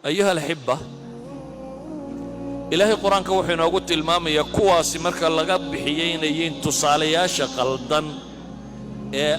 أيها الأحبة إلهي قرآن كوحينا وقلت المام يكواسي مركا لغب بحيين يين تصالياش قلدن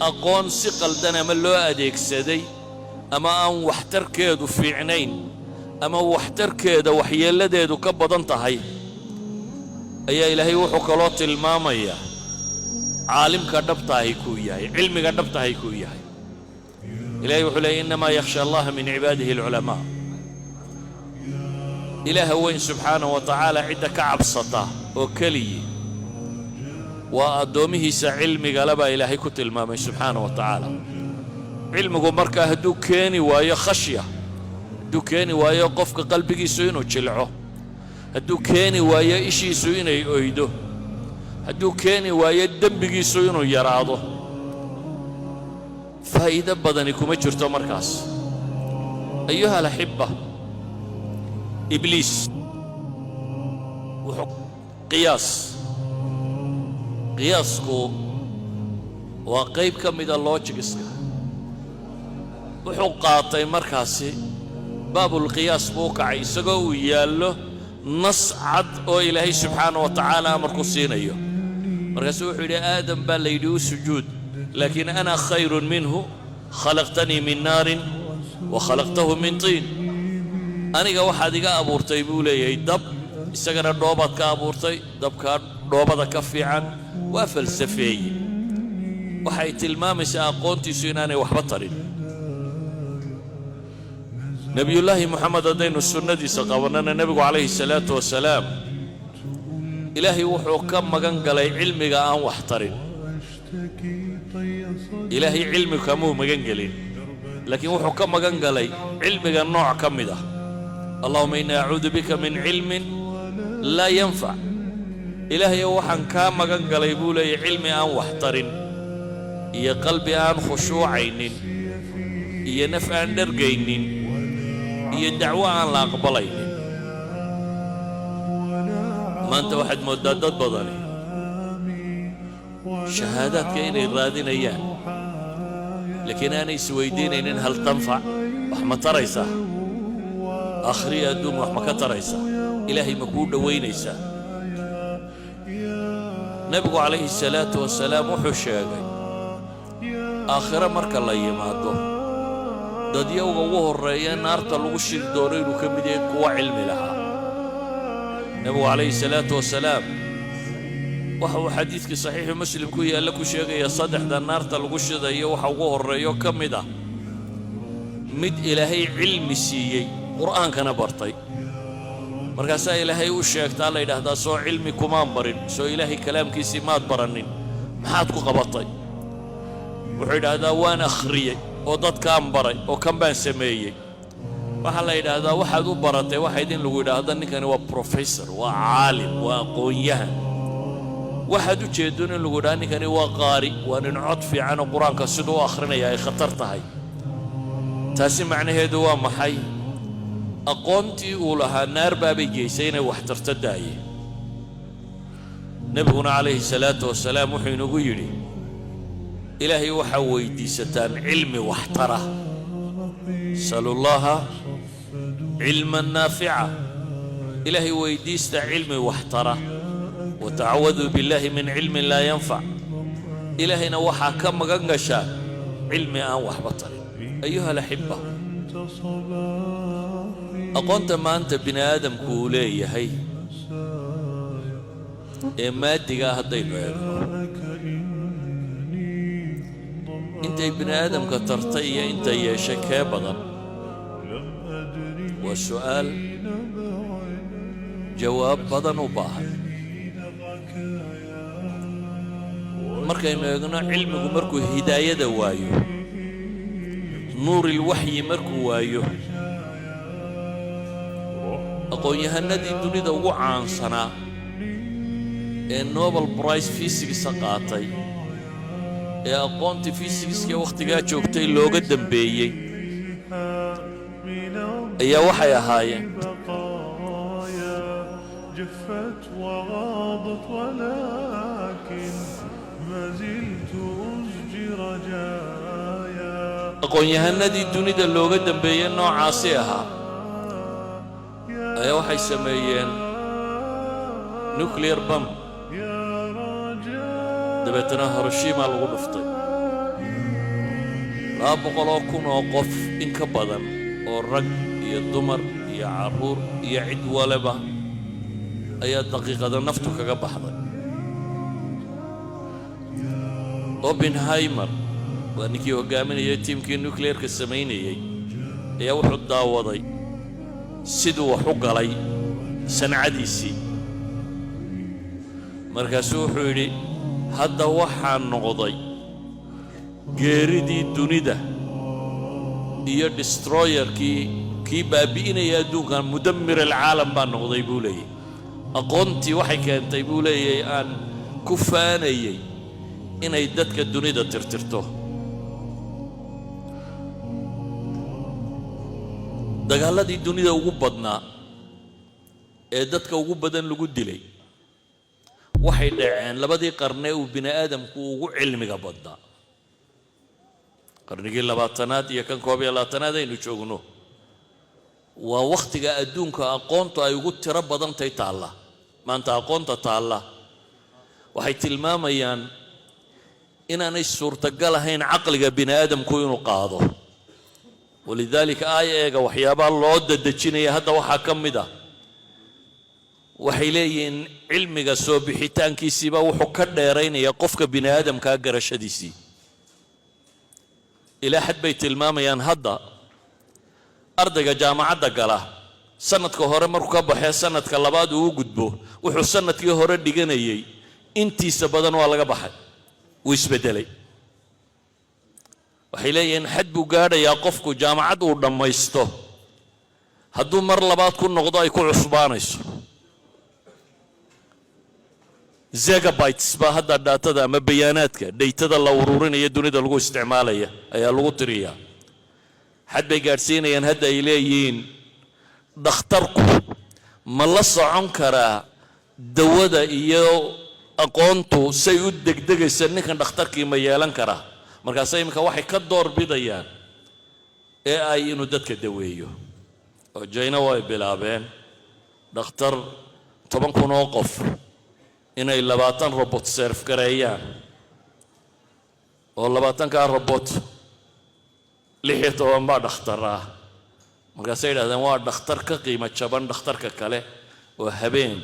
أقون سي قلدن أما لو أديك سدي أما أن وحتر كيدو في عينين أما وحتر كيدو وحيا لديدو كبضن تهي أي إلهي وحكالوت المام يا عالم كدبتا هيكو ياهي علمي كدبتا هيكو ياهي إلهي وحلي إنما يخشى الله من عباده العلماء إله وين سبحانه وتعالى عند كعب سطاه وكلي وأدومه سعلمي غلبا إلهي كتل مامي سبحانه وتعالى علمه مركا هدو كيني ويا خشية هدو كيني ويا قفك قلبك سوينو تشلعه هدو كيني ويا إشي سوينو يؤيده هدو كيني ويا دنبك سوينو يراضه فإذا بدنكم جرتو مركز أيها الأحبة إبليس قياسكو وقيب كميدا اللوجيكس وحقاطي مركاسي باب القياس بوكا يسقو يالو نص عد او إلهي سبحانه وتعالى مركسين ايو مركسو حولي آدم بالليدو سجود لكن أنا خير منه خلقتني من نار وخلقته من طين أنا واحد يجا أبورتي بولي يدب إستجنا دوبات كأبورتي دب كار دوبات كفي عن وفلسفي وحيت المامس أقونتي سيناني وحبطرين نبي الله محمد دين السنة دي سقاونا النبي عليه الصلاة والسلام إلهي وحو كم مجن قلي علمي قام وحترين إلهي علمي كمو مجن قلين لكن وحو كم مجن قلي علمي النوع كم ده اللهم إنا أعوذ بك من علم لا ينفع إلهي وحن كام مجن قلي بولي علمي أن وحترين يا قلبي أن خشوعين يا نفع أن درجين يا دعوة أن لا أقبلين ما أنت واحد مدادات بضاني شهادات كأني رادين أيام لكن أنا سويدين إن هل تنفع وحما تريسا آخرية دوم وحما كتريسا إلهي مكود وينيسا نبي عليه الصلاة والسلام وحشاقي آخرة مركا الله يمادو داد يوغا وهرية نارتا لغشيك دورين وكمدين كوا علمي لها نبي عليه الصلاة والسلام وحو حديثك صحيح مسلم كوي قال لكو شيغي صدح دا نارتا لغشي دا يوحا وهرية كمدا مد إلهي علمي سيي قرآن كان برطي مركاسا إلهي وشيكتا الله يدهدا سو علمي كمان برين سو إلهي كلام كيسي مات برنين محاتكو قبطي وحيد هذا وانا أخريي وداد كان بري وكان بان سميي وحالا يدهدا واحد برطي واحدين لغو يدهدا نكان هو بروفيسور وعالم وقويان واحد وجدون لغو يدهدا نكان هو قاري وننعط في عن القرآن كسدو آخرين يا خطرتهاي تاسي معنى هيدو محي أقومتي أولها نار بابي جيسين واحترتداي نبينا عليه الصلاة والسلام وحين يقولي إلهي وحوي ديستان علمي واحتره سألوا الله علما نافعا إلهي ويديست علمي واحتره وتعوذوا بالله من علم لا ينفع إلهي نوحا كم غنغشا علمي آن وحبطر أيها الأحبة أقنت ما أنت بني آدم كولي هي إما تيجا هدين أنت ابن آدم كترتي أنت يا شكا بدن والسؤال جواب بدن وباهر مركا يقولون علمك مركو هداية دوايو نور الوحي مركو وايو أقول يهندي دوني دو عن سنة النوبل برايس فيزيكس سقاطي يا أقونتي فيزيكس يا وقت جا شوكتي لوجا دمبيي يا وحي هاي جفت وغاضت ولكن ما زلت أسجي رجايا أقول يهندي دوني دو لوجا دمبيي نوع عاصيها ayaa waxay sameeyeen nuclear bomb dabeetana Hiroshima lagu dhuftay 200,000 oo qof in ka badan oo rag iyo dumar iyo caruur iyo cid walba ayaa daqiiqada naftu kaga baxday Oppenheimer waa ninkii hogaaminayay tiimkii nuclearka sameynayay ayaa wuxuu daawaday siduu wax u galay sanacadiisii markaasuu wuxuu yidhi hadda waxaan noqday geeridii dunida iyo destroyerkii kii baabi'inaya adduunkan mudammir alcaalam baan noqday buu leeyahay aqoontii waxay keentay buu leeyahay aan ku faanayay inay dadka dunida tirtirto dagaaladii dunida ugu badnaa ee dadka ugu badan lagu dilay waxay dhaceen labadii qarni uu bini aadamku ugu cilmiga badnaa qarnigii 20aad iyo kan 21aad aynu joogno waa waqtiga adduunka aqoontu ay ugu tiro badantay taalla maanta aqoonta taalla waxay tilmaamayaan inaanay suurtagal ahayn caqliga bini aadamku inuu qaado walidaalika eega waxyaabaha loo dadejinaya hadda waxaa ka mid ah waxay leeyihiin cilmiga soo bixitaankiisiiba wuxuu ka dheeraynaya qofka bini aadamka garashadiisii ilaa xad bay tilmaamayaan hadda ardayga jaamacadda gala sanadka hore markuu ka baxay sanadka labaad uu gudbo wuxuu sanadkii hore dhiganayay intiisa badan waa laga baxay wuu isbedelay waxay leeyihiin xad buu gaadhayaa qofku jaamacad uu dhammaysto hadduu mar labaad ku noqdo ay ku cusbaanayso zegabytes baa hadda daatada ama bayaanaadka dhaytada la ururinaya dunida lagu isticmaalaya ayaa lagu tiriyaa xad bay gaadhsiinayaan hadda ay leeyihiin dhakhtarku ma la socon karaa dawada iyo aqoontu say u degdegaysa ninkan dhakhtarkii ma yeelan karaa markaas iminka waxay ka door bidayaan ee ay inuu dadka daweeyo oo jayna way bilaabeen dhakhtar 10,000 oo qof inay 20 robot serve gareeyaan oo 20ka robot 16 baa dhakhtar ah markaasay yidhaahdeen waa dhakhtar ka qiimo jaban dhakhtarka kale oo habeen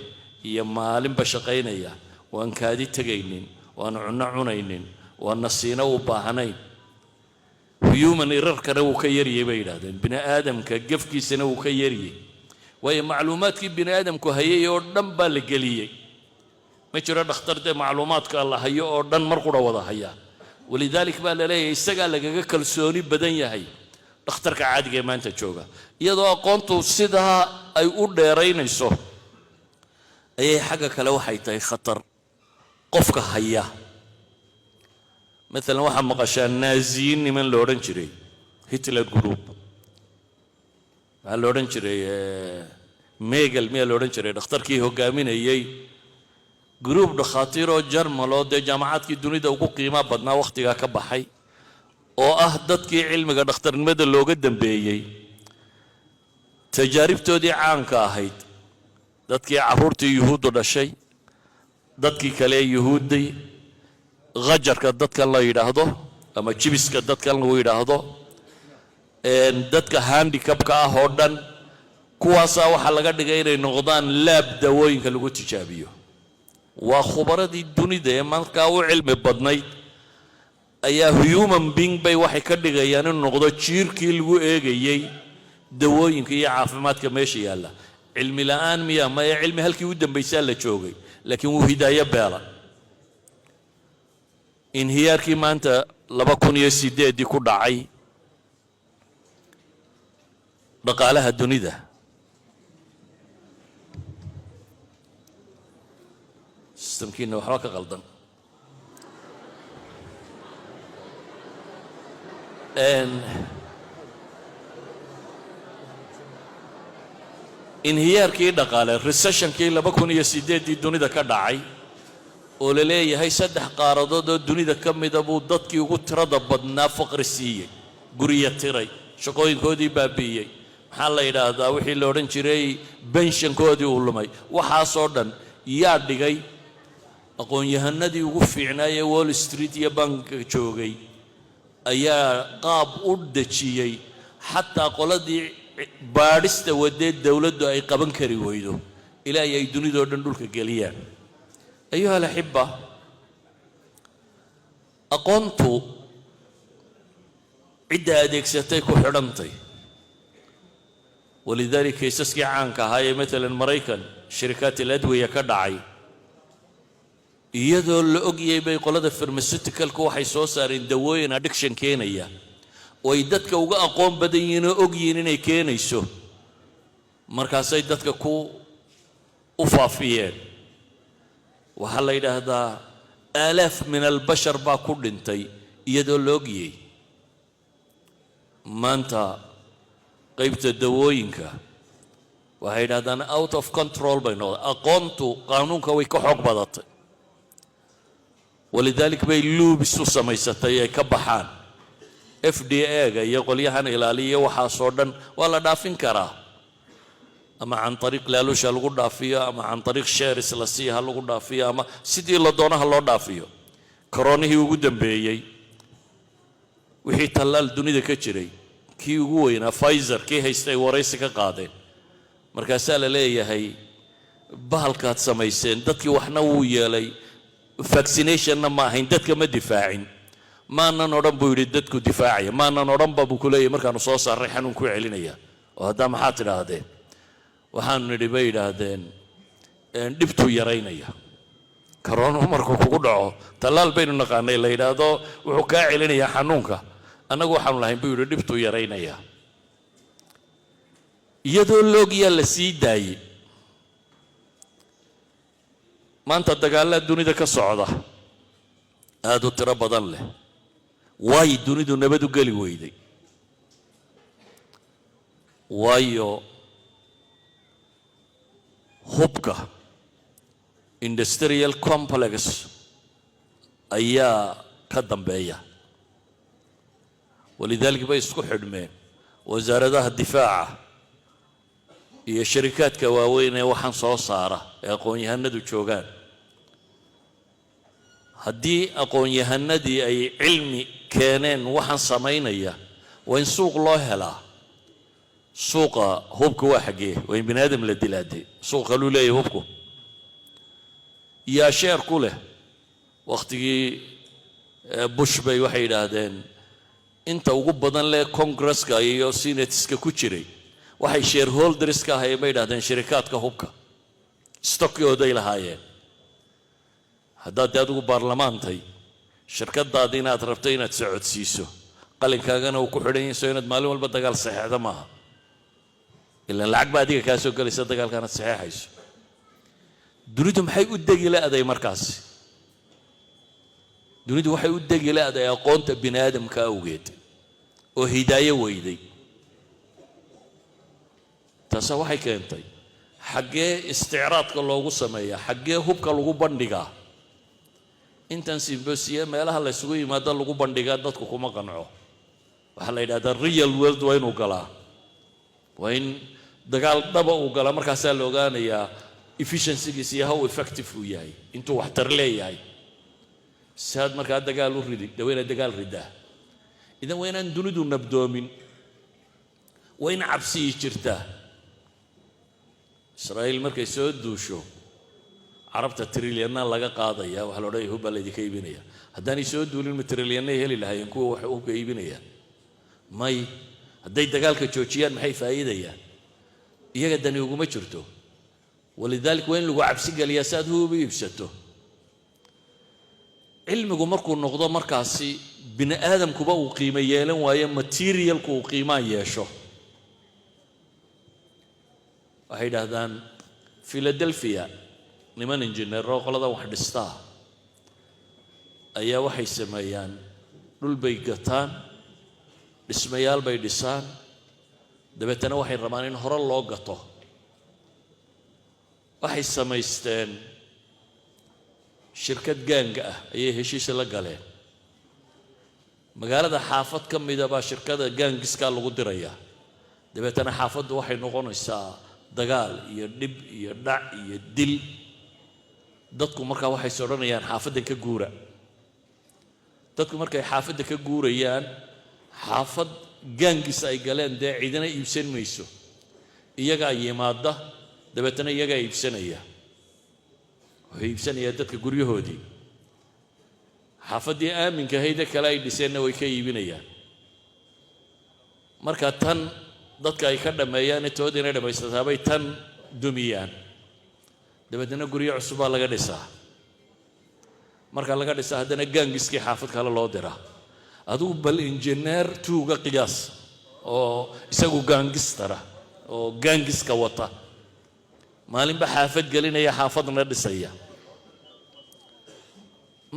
iyo maalinba shaqaynaya waan kaadi tegaynin waan cunno cunaynin waan nasiino u baahnayn human error-kana wuu ka yariyay bay yidhaahdeen bini aadamka gefkiisana wuu ka yariyay waayo macluumaadkii bini aadamku hayay oo dhan baa la geliyey ma jiro dhakhtar dee macluumaadka la hayo oo dhan mar qura wada haya walidaalika baa la leeyahay isagaa lagaga kalsooni badan yahay dhakhtarka caadiga ee maanta jooga iyadoo aqoontu sidaa ay u dheeraynayso ayay xagga kale waxay tahay khatar qofka haya مثلا waxaa maqashaa naaziyiin niman la odhan jiray Hitler group waxaa la odhan jiray Megel miyaa la odhan jiray dhakhtarkii hogaaminayay group dhakhaatiir oo Jarmal oo dee jaamacadkii dunida ugu qiimaha badnaa waqtigaa ka baxay oo ah dadkii cilmiga dhakhtarnimada looga dambeeyey tajaaribtoodii caanka ahayd dadkii carruurtii yuhuuddu dhashay dadkii kale yuhuudday غجرك دتك الله يراهدو أما جيبسك دتك الله يراهدو دتك هاندي كابكا هودن كواسا وحلقة دقيقة نقدان لاب دوين كلو تجابيو وخبرة دي الدنيا ده ما كاو علم بدناي أيه هيومن بينج بي واحد كدقيقة يعني نقدا تشير كيلو إيجي دوين كي عافمات كماشي يلا علم الآن ميا ما علم هالكي ودن بيسال شوقي لكن هو هداية بلا انهياركي maanta 2008 ku dhacay dhaqaalaha dunida systemkiina waxba ka qaldan انهياركي dhaqaale recessionkii 2008 dunida ka dhacay oo la leeyahay 3 qaaradood oo dunida ka mid ah buu dadkii ugu tirada badnaa faqri siiyay guriya tiray shaqooyinkoodii baabiiyay maxaa la yidhaahdaa wixii la odhan jiray benshankoodii uu lumay waxaasoo dhan yaa dhigay aqoon-yahanadii ugu fiicnaayee wall street iyo banka joogay ayaa qaab u dejiyey xataa qoladii baadhista wadeed dowladdu ay qaban kari weydo ilaahay ay dunidoo dhan dhulka geliyaan ayuha alaxiba aqoontu cidda adeegsatay ku xidhantay walidaalika kaysaskii caanka ahaa ee maalan maraykan shirikaat aladwiya ka dhacay iyadoo la ogyay bay qolada farmaseuticalku waxay soo saareen dawooyin addiction keenaya oo ay dadka uga aqoon badan yihiin oo ogyihiin inay keenayso markaasay dadka u faafiyeen waxaa la yidhaahdaa aalaaf min albashar baa ku dhintay iyadoo la ogyay maanta qaybta dawooyinka waxay yidhahdaan out of control bay noqday aqoontu qaanuunka way ka xoog badatay walidaalika bay luubis u samaysatay ay ka baxaan FDA-ga iyo qolyahan ilaaliya waxaasoo dhan waa la dhaafin karaa ama can ariiq laalusha lagu dhaafiyo ama can ariiq shares la siiya ha lagu dhaafiyo ama sidii la doonaha loo dhaafiyo koronihii ugu dambeeyey wixii tallaal dunida ka jiray kii ugu weynaa Pfizer kii haystay waraysi ka qaadeen markaasaa la leeyahay bahalkaad samayseen dadkii waxna wuu yeelay vaccinationna ma ahayn dadka ma difaacin maanan odhan buu yidhi dadku difaacaya maanan odhanba buu ku leeyahay markaanu soo saaray xanuun ku celinaya oo haddaa maxaad tidhaahdeen waxaanu nidhi bay yidhaahdeen dhibtuu yaraynaya karoonu markuu kugu dhaco tallaal baynu naqaanay la yidhaahdo wuxuu kaa celinayaa xanuunka annagu waxaanu lahayn buu yidhi dhibtuu yaraynaya iyadoo loogyaa la sii daayey maanta dagaallaa dunida ka socda aad u tiro badan leh waay dunidu nabad u geli weyday waayo hubka industrial complex ayaa ka dambeeya walidaalika bay isku xidhmeen wasaaradaha difaaca iyo shirikaadka waaweyn ee waxaan soo saara ee aqoon-yahanadu joogaan haddii aqoon-yahanadii ay cilmi keeneen waxaan samaynaya waa in suuq loo helaa suuqa hubka waa xaggee waa in bini aadam la dilaadee suuq kaluu leeyahay hubku yaa sheer ku leh wakhtigii bush bay waxay yidhaahdeen inta ugu badan leh congresska iyo senateska ku jiray waxay shareholderska ahaayeen bay yidhahdeen shirikaadka hubka stockooday lahaayeen haddaad adigu baarlamaantay shirkadaadi inaad rabto inaad socodsiiso qalinkaagana uu ku xidhan yahay soo inaad maalin walba dagaal saxeexda maaha ilaan lacag baa adiga kaa soo gelaysa dagaalkaanaad saxeexayso dunidu maxay u degi la'day markaasi dunidu waxay u degi la'day aqoonta bini aadamka awgeed oo hidaayo weyday taasa waxay keentay xaggee isticraadka loogu sameeyaa xaggee hubka lagu bandhigaa intan simbosiya meelaha la isugu yimaado lagu bandhigaa dadku kuma qanco waxaa la yidhahdaa real world waa inuu galaa waa in dagaal dhaba uu galaa markaasaa la ogaanayaa efficiencygiisa iyo how effective uu yahay intuu waxtar leeyahay si aad markaa dagaal u ridi dee waa inaad dagaal ridaa idan waa inaan dunidu nabdoomin waa in cabsigii jirtaa israa'iil markay soo duusho carabta trilyanna laga qaadaya waxa la odhanaya hub baa laydinka iibinaya haddaanay soo duulin ma trilyanay heli lahaayeen kuwa wax hubka iibinayaan may hadday dagaalka joojiyaan maxay faa'iidayaan iyaga dani uguma jirto walidaalika waa in lagu cabsi geliyaa si aad hub u iibsato cilmigu markuu noqdo markaasi bini aadamkuba uu qiimo yeelan waayo materialku uu qiimaan yeesho waxay yidhaahdaan philadelphia niman injineero qolada wax dhistaa ayaa waxay sameeyaan dhul bay gataan dhismayaal bay dhisaan dabeetana waxay rabaan in hore loo gato waxay samaysteen shirkad gaanga ah ayay heshiisa la galeen magaalada xaafad ka mida baa shirkada gaangiskaa lagu dirayaa dabeetana xaafaddu waxay noqonaysaa dagaal iyo dhib iyo dhac iyo dil dadku markaa waxay sodhanayaan xaafaddan ka guura dadku markay xaafadda ka guurayaan xaafad gaangis ay galeen dee cidina iibsan mayso iyagaa yimaada dabeetana iyagaa iibsanaya waxay iibsanayaan dadka guryahoodii xaafaddii aaminka hayda kale ay dhiseenna way ka iibinayaan marka tan dadka ay ka dhammeeyaan intooda inay dhammaystataabay tan dumiyaan dabeetana guryo cusubaa laga dhisaa marka laga dhisaa haddana gaangiskii xaafad kale loo diraa adigu bal injineer tuuga qiyaas oo isagu gaangistara oo gaangiska wata maalinba xaafad gelinaya xaafadna dhisaya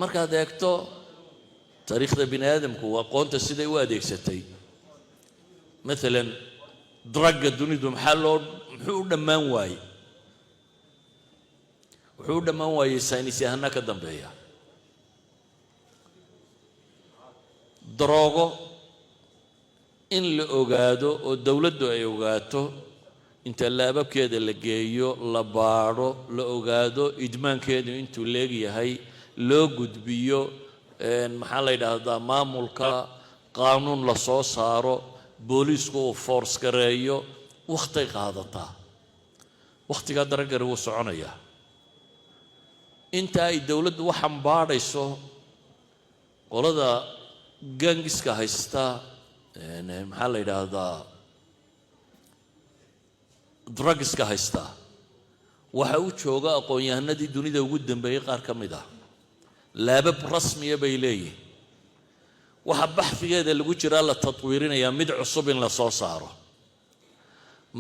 markaad eegto taariikhda bini aadamku aqoonta siday u adeegsatay maalan dragga dunidu muxuu u dhammaan waayey wuxuu u dhammaan waayey saynis yahana ka dambeeya daroogo in la ogaado oo dowladdu ay ogaato inta laababkeeda la geeyo la baadho la ogaado idmaankeedu intuu leegyahay loo gudbiyo maxaa la yidhaahdaa maamulka qaanuun la soo saaro booliisku uu force gareeyo waktay qaadataa wakhtigaa daragari wuu soconayaa inta ay dowladdu waxaan baadhayso qolada gaangiska haysta maxaa la yidhaahdaa drugska haysta waxa uu jooga aqoon-yahanadii dunida ugu dambeeyey qaar ka mid ah laabab rasmiya bay leeyihin waxa baxfigeeda lagu jiraa la tatwiirinayaa mid cusub in la soo saaro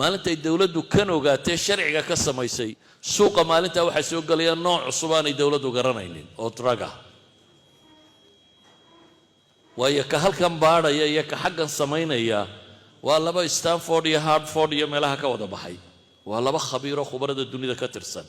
maalintay dowladdu kan ogaatee sharciga ka samaysay suuqa maalintaa waxaa soo gelaya nooc cusub aanay dowladdu garanaynin oo draga waayo ka halkan baadhaya iyo ka xaggan samaynaya waa laba Stanford iyo Harvard iyo meelaha ka wada baxay waa laba khabiiro khubarada dunida ka tirsan